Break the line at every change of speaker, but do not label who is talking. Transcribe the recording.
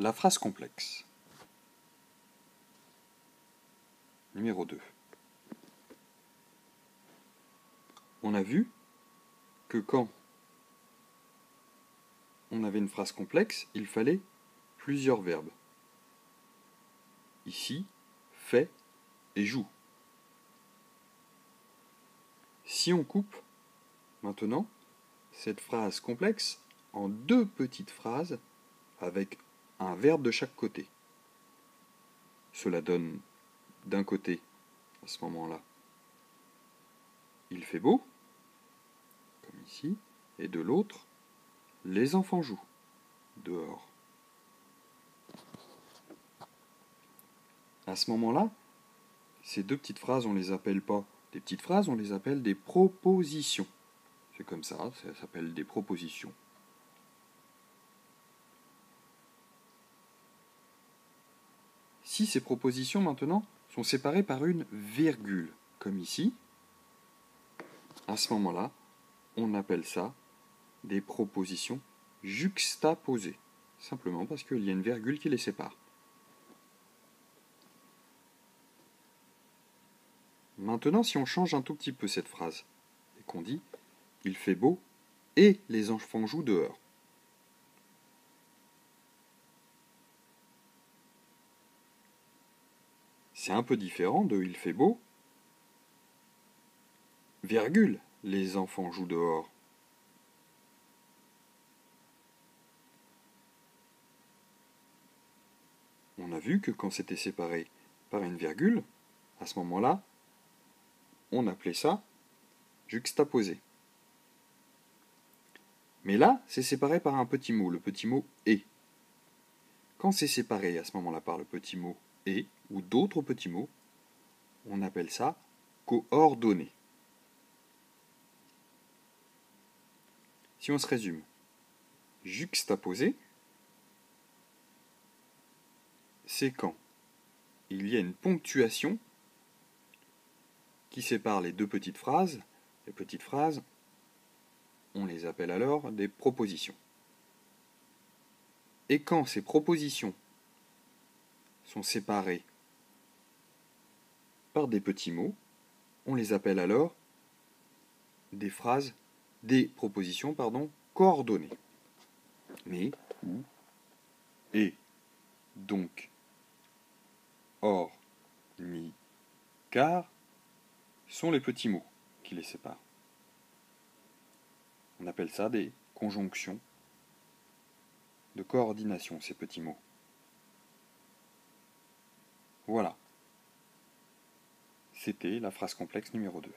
La phrase complexe. Numéro 2. On a vu que quand on avait une phrase complexe, il fallait plusieurs verbes. Ici, fait et joue. Si on coupe maintenant cette phrase complexe en deux petites phrases avec un verbe de chaque côté, cela donne d'un côté, à ce moment-là, il fait beau, comme ici, et de l'autre, les enfants jouent dehors. À ce moment-là, ces deux petites phrases, on ne les appelle pas des petites phrases, on les appelle des propositions. C'est comme ça s'appelle des propositions. Si ces propositions, maintenant, sont séparées par une virgule, comme ici, à ce moment-là, on appelle ça des propositions juxtaposées, simplement parce qu'il y a une virgule qui les sépare. Maintenant, si on change un tout petit peu cette phrase, et qu'on dit « il fait beau et les enfants jouent dehors », c'est un peu différent de « il fait beau, virgule, les enfants jouent dehors ». On a vu que quand c'était séparé par une virgule, à ce moment-là, on appelait ça juxtaposé. Mais là, c'est séparé par un petit mot, le petit mot « et ». Quand c'est séparé à ce moment-là par le petit mot « et » ou d'autres petits mots, on appelle ça coordonné. Si on se résume, juxtaposé, c'est quand il y a une ponctuation qui sépare les deux petites phrases. Les petites phrases, on les appelle alors des propositions. Et quand ces propositions sont séparées par des petits mots, on les appelle alors des propositions coordonnées. Mais, ou, et, donc, or, ni, car sont les petits mots qui les séparent. On appelle ça des conjonctions de coordination, ces petits mots. Voilà. C'était la phrase complexe numéro 2.